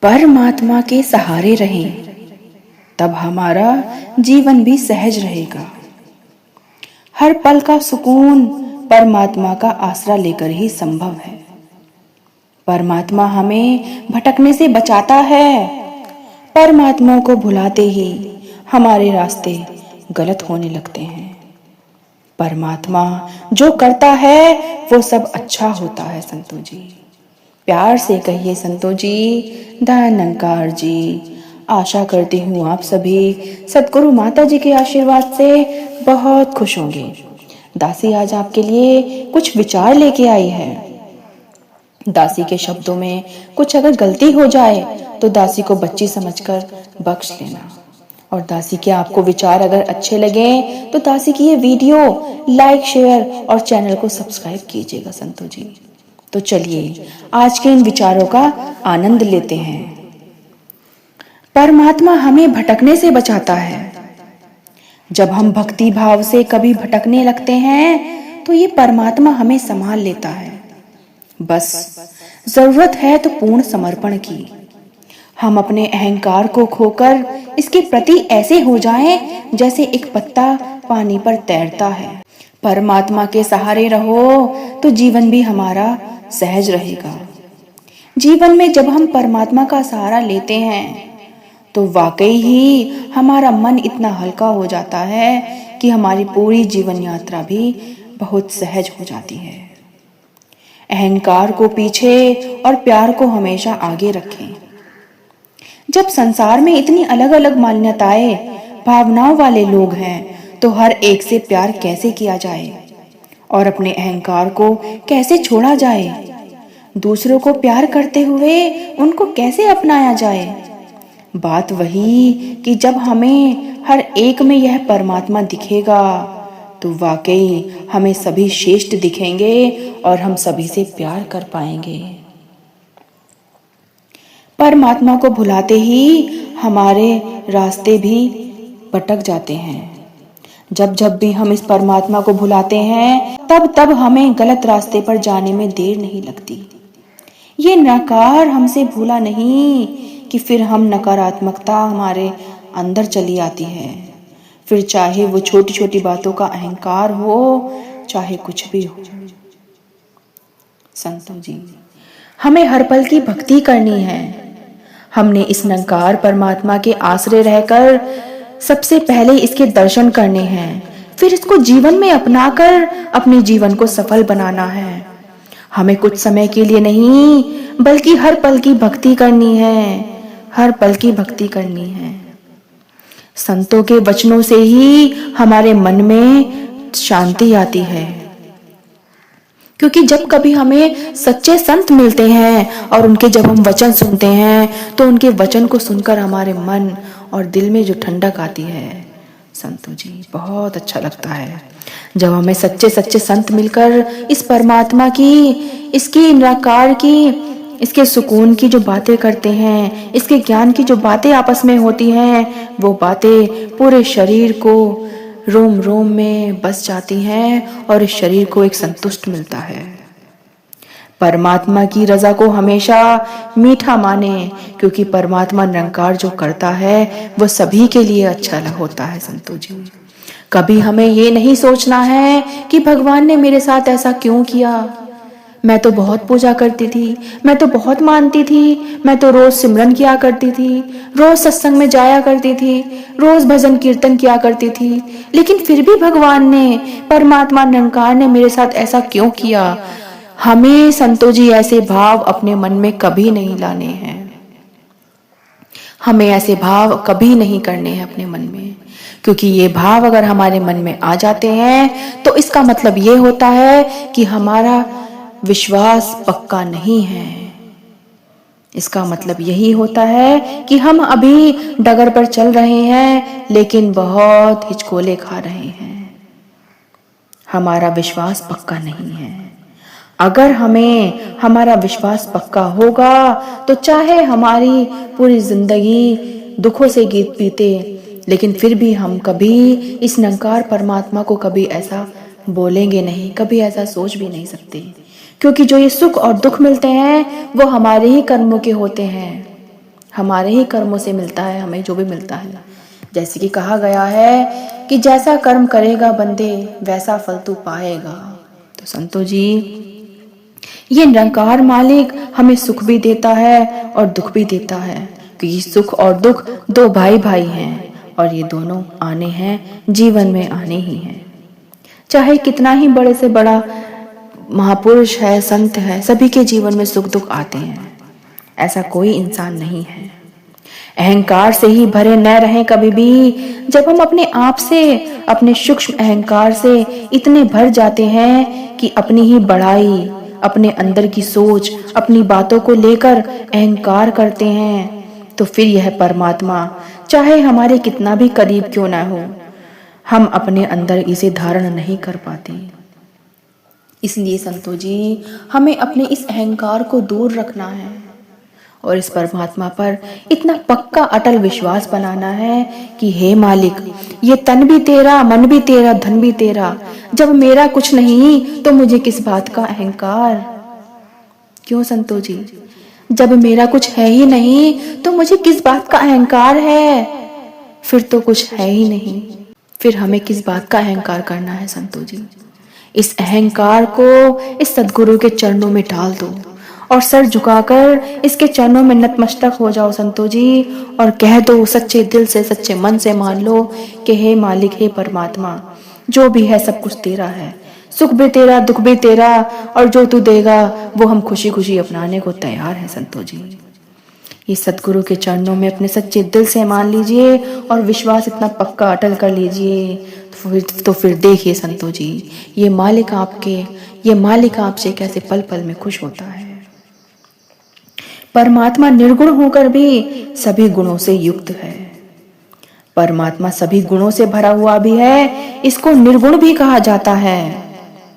परमात्मा के सहारे रहें, तब हमारा जीवन भी सहज रहेगा। हर पल का सुकून परमात्मा का आसरा लेकर ही संभव है। परमात्मा हमें भटकने से बचाता है। परमात्मा को भुलाते ही हमारे रास्ते गलत होने लगते हैं। परमात्मा जो करता है वो सब अच्छा होता है। संतो जी प्यार से कहिए संतो जी, धन्यकार जी। आशा करती हूँ आप सभी सद्गुरु माता जी के आशीर्वाद से बहुत खुश होंगे। दासी आज आपके लिए कुछ विचार लेके आई है। दासी के शब्दों में कुछ अगर गलती हो जाए तो दासी को बच्ची समझकर बख्श लेना। और दासी के आपको विचार अगर अच्छे लगे तो दासी की ये वीडियो लाइक, शेयर और चैनल को सब्सक्राइब कीजिएगा संतो जी। तो चलिए आज के इन विचारों का आनंद लेते हैं। परमात्मा हमें भटकने से बचाता है। जब हम भक्ति भाव से कभी भटकने लगते हैं तो ये परमात्मा हमें संभाल लेता है। बस जरूरत है तो पूर्ण समर्पण की। हम अपने अहंकार को खोकर इसके प्रति ऐसे हो जाएं जैसे एक पत्ता पानी पर तैरता है। परमात्मा के सहारे रहो तो जीवन भी हमारा सहज रहेगा। जीवन में जब हम परमात्मा का सहारा लेते हैं तो वाकई ही हमारा मन इतना हल्का हो जाता है कि हमारी पूरी जीवन यात्रा भी बहुत सहज हो जाती है। अहंकार को पीछे और प्यार को हमेशा आगे रखें। जब संसार में इतनी अलग अलग मान्यताएं, भावनाओं वाले लोग हैं तो हर एक से प्यार कैसे किया जाए और अपने अहंकार को कैसे छोड़ा जाए? दूसरों को प्यार करते हुए उनको कैसे अपनाया जाए? बात वही कि जब हमें हर एक में यह परमात्मा दिखेगा तो वाकई हमें सभी श्रेष्ठ दिखेंगे और हम सभी से प्यार कर पाएंगे। परमात्मा को भुलाते ही हमारे रास्ते भी भटक जाते हैं। जब जब भी हम इस परमात्मा को भुलाते हैं तब तब हमें गलत रास्ते पर जाने में देर नहीं लगती। ये नकार हमसे भूला नहीं कि फिर हम नकारात्मकता हमारे अंदर चली आती है। फिर चाहे वो छोटी छोटी बातों का अहंकार हो, चाहे कुछ भी हो। संतों जी हमें हर पल की भक्ति करनी है। हमने इस निरंकार परमात्मा के आश्रय रहकर सबसे पहले इसके दर्शन करने हैं, फिर इसको जीवन में अपनाकर अपने जीवन को सफल बनाना है। हमें कुछ समय के लिए नहीं बल्कि हर पल की भक्ति करनी है। हर पल की भक्ति करनी है। संतों के वचनों से ही हमारे मन में शांति आती है, क्योंकि जब कभी हमें सच्चे संत मिलते हैं और उनके जब हम वचन सुनते हैं तो उनके वचन को सुनकर हमारे मन और दिल में जो ठंडक आती है संतों जी बहुत अच्छा लगता है। जब हमें सच्चे सच्चे संत मिलकर इस परमात्मा की, इसकी निराकार की, इसके सुकून की जो बातें करते हैं, इसके ज्ञान की जो बातें आपस में होती हैं, वो बातें पूरे शरीर को रोम रोम में बस जाती हैं और इस शरीर को एक संतुष्ट मिलता है। परमात्मा की रजा को हमेशा मीठा माने, क्योंकि परमात्मा निरंकार जो करता है वो सभी के लिए अच्छा होता है। संतों जी कभी हमें ये नहीं सोचना है कि भगवान ने मेरे साथ ऐसा क्यों किया। मैं तो बहुत पूजा करती थी, मैं तो बहुत मानती थी, मैं तो रोज सिमरन किया करती थी, रोज सत्संग में जाया करती थी, रोज भजन कीर्तन किया करती थी, लेकिन फिर भी भगवान ने, परमात्मा निरंकार ने मेरे साथ ऐसा क्यों किया। हमें संतों जी ऐसे भाव अपने मन में कभी नहीं लाने हैं। हमें ऐसे भाव कभी नहीं करने हैं अपने मन में, क्योंकि ये भाव अगर हमारे मन में आ जाते हैं तो इसका मतलब ये होता है कि हमारा विश्वास पक्का नहीं है। इसका मतलब यही होता है कि हम अभी डगर पर चल रहे हैं लेकिन बहुत हिचकोले खा रहे हैं। हमारा विश्वास पक्का नहीं है। अगर हमें हमारा विश्वास पक्का होगा तो चाहे हमारी पूरी जिंदगी दुखों से गीत बीते, लेकिन फिर भी हम कभी इस निरंकार परमात्मा को कभी ऐसा बोलेंगे नहीं, कभी ऐसा सोच भी नहीं सकते, क्योंकि जो ये सुख और दुख मिलते हैं वो हमारे ही कर्मों के होते हैं। हमारे ही कर्मों से मिलता है हमें जो भी मिलता है। जैसे कि कहा गया है कि जैसा कर्म करेगा बंदे वैसा फल तू पाएगा। तो संतों जी, ये निरंकार मालिक हमें सुख भी देता है और दुख भी देता है, क्योंकि सुख और दुख दो भाई भाई हैं और ये दोनों आने हैं, जीवन में आने ही हैं। चाहे कितना ही बड़े से बड़ा महापुरुष है, संत है, सभी के जीवन में सुख दुख आते हैं। ऐसा कोई इंसान नहीं है। अहंकार से ही भरे न रहें कभी भी। जब हम अपने आप से, अपने सूक्ष्म अहंकार से इतने भर जाते हैं कि अपनी ही बड़ाई, अपने अंदर की सोच, अपनी बातों को लेकर अहंकार करते हैं, तो फिर यह परमात्मा चाहे हमारे कितना भी करीब क्यों ना हो, हम अपने अंदर इसे धारण नहीं कर पाते। इसलिए संतों जी, हमें अपने इस अहंकार को दूर रखना है और इस परमात्मा पर इतना पक्का अटल विश्वास बनाना है कि हे मालिक, ये तन भी तेरा, मन भी तेरा, धन भी तेरा। जब मेरा कुछ नहीं तो मुझे किस बात का अहंकार? क्यों संतों जी, जब मेरा कुछ है ही नहीं तो मुझे किस बात का अहंकार है? फिर तो कुछ है ही नहीं, फिर हमें किस बात का अहंकार करना है संतों जी? इस अहंकार को इस सद्गुरु के चरणों में डाल दो और सर झुकाकर इसके चरणों में नतमस्तक हो जाओ संतों जी, और कह दो सच्चे दिल से, सच्चे मन से मान लो कि हे मालिक, हे परमात्मा, जो भी है सब कुछ तेरा है, सुख भी तेरा, दुख भी तेरा, और जो तू देगा वो हम खुशी खुशी अपनाने को तैयार हैं संतों जी। ये सतगुरु के चरणों में अपने सच्चे दिल से मान लीजिए और विश्वास इतना पक्का अटल कर लीजिए, तो फिर देखिए संतों जी, ये मालिक आपसे कैसे पल पल में खुश होता है। परमात्मा निर्गुण होकर भी सभी गुणों से युक्त है। परमात्मा सभी गुणों से भरा हुआ भी है, इसको निर्गुण भी कहा जाता है,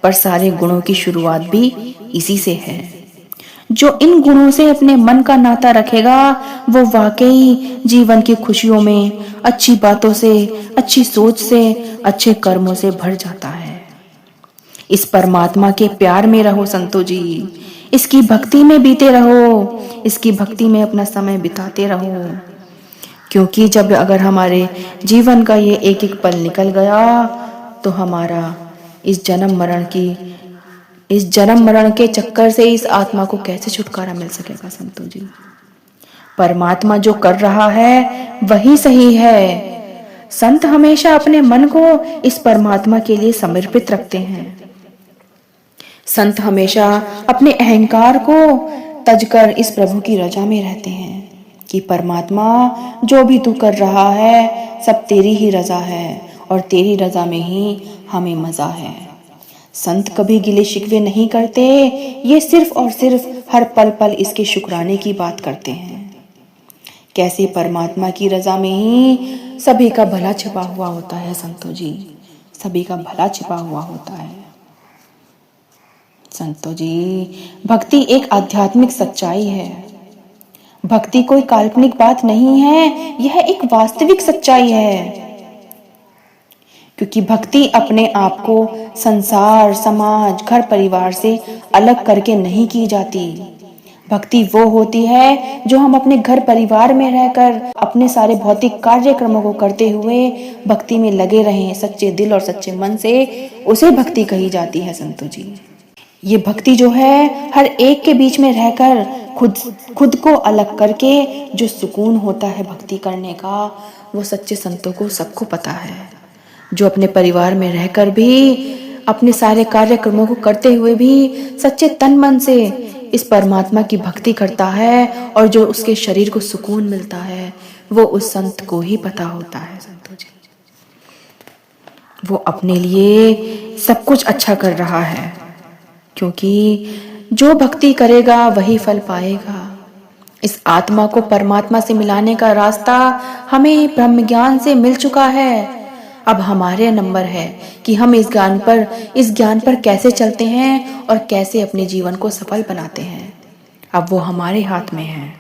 पर सारे गुणों की शुरुआत भी इसी से है। जो इन गुणों से अपने मन का नाता रखेगा वो वाकई जीवन की खुशियों में, अच्छी बातों से, अच्छी सोच से, अच्छे कर्मों से भर जाता है। इस परमात्मा के प्यार में रहो संतों जी, इसकी भक्ति में बीते रहो, इसकी भक्ति में अपना समय बिताते रहो, क्योंकि जब अगर हमारे जीवन का ये एक एक पल निकल गया तो हमारा इस जन्म मरण के चक्कर से इस आत्मा को कैसे छुटकारा मिल सकेगा संतों जी? परमात्मा जो कर रहा है वही सही है। संत हमेशा अपने मन को इस परमात्मा के लिए समर्पित रखते हैं। संत हमेशा अपने अहंकार को तजकर इस प्रभु की रजा में रहते हैं कि परमात्मा, जो भी तू कर रहा है सब तेरी ही रजा है और तेरी रजा में ही हमें मजा है। संत कभी गिले शिकवे नहीं करते, ये सिर्फ और सिर्फ हर पल पल इसके शुक्राने की बात करते हैं। कैसे परमात्मा की रजा में ही सभी का भला छिपा हुआ होता है संतों जी, सभी का भला छिपा हुआ होता है संतों जी। भक्ति एक आध्यात्मिक सच्चाई है। भक्ति कोई काल्पनिक बात नहीं है, यह एक वास्तविक सच्चाई है, क्योंकि भक्ति अपने आप को संसार, समाज, घर परिवार से अलग करके नहीं की जाती। भक्ति वो होती है जो हम अपने घर परिवार में रहकर अपने सारे भौतिक कार्यक्रमों को करते हुए भक्ति में लगे रहें सच्चे दिल और सच्चे मन से, उसे भक्ति कही जाती है संतों जी। ये भक्ति जो है हर एक के बीच में रहकर खुद को अलग करके जो सुकून होता है भक्ति करने का, वो सच्चे संतों को सबको पता है। जो अपने परिवार में रहकर भी अपने सारे कार्यक्रमों को करते हुए भी सच्चे तन मन से इस परमात्मा की भक्ति करता है और जो उसके शरीर को सुकून मिलता है, वो उस संत को ही पता होता है संतों जी। वो अपने लिए सब कुछ अच्छा कर रहा है, क्योंकि जो भक्ति करेगा वही फल पाएगा। इस आत्मा को परमात्मा से मिलाने का रास्ता हमें ब्रह्म ज्ञान से मिल चुका है। अब हमारे नंबर है कि हम इस ज्ञान पर कैसे चलते हैं और कैसे अपने जीवन को सफल बनाते हैं। अब वो हमारे हाथ में है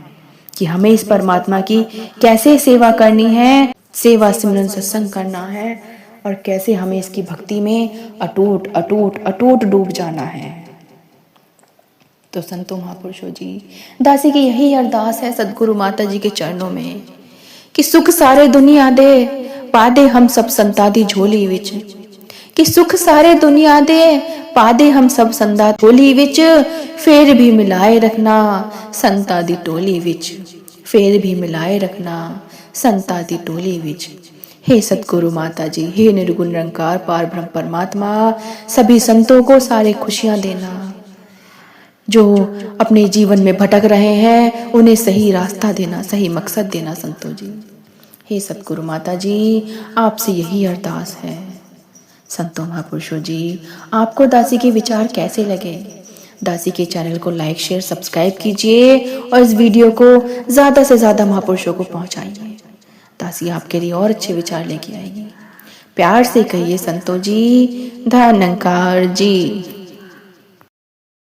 कि हमें इस परमात्मा की कैसे सेवा करनी है, सेवा सिमरन सत्संग करना है, और कैसे हमें इसकी भक्ति में अटूट अटूट अटूट डूब जाना है। तो संतों महापुरुषों जी, दासी की यही अरदास है सदगुरु माता जी के चरणों में कि सुख सारे दुनिया दे, पा दे हम सब संता दी झोली विच। कि सुख सारे दुनिया दे, पा दे हम सब संता झोली विच। फेर भी मिलाए रखना संता दी टोली विच। फेर भी मिलाए रखना संता दी टोली विच। हे सतगुरु माता जी, हे निर्गुण निरंकार पार ब्रह्म परमात्मा, सभी संतों को सारे खुशियां देना। जो अपने जीवन में भटक रहे हैं उन्हें सही रास्ता देना, सही मकसद देना संतों जी। हे सतगुरु माता जी, आपसे यही अरदास है। संतों महापुरुषों जी, आपको दासी के विचार कैसे लगे? दासी के चैनल को लाइक शेयर सब्सक्राइब कीजिए और इस वीडियो को ज्यादा से ज्यादा महापुरुषों को पहुंचाइए। दासी आपके लिए और अच्छे विचार लेके आएगी। प्यार से कहिए संतों जी, धन्यकार जी।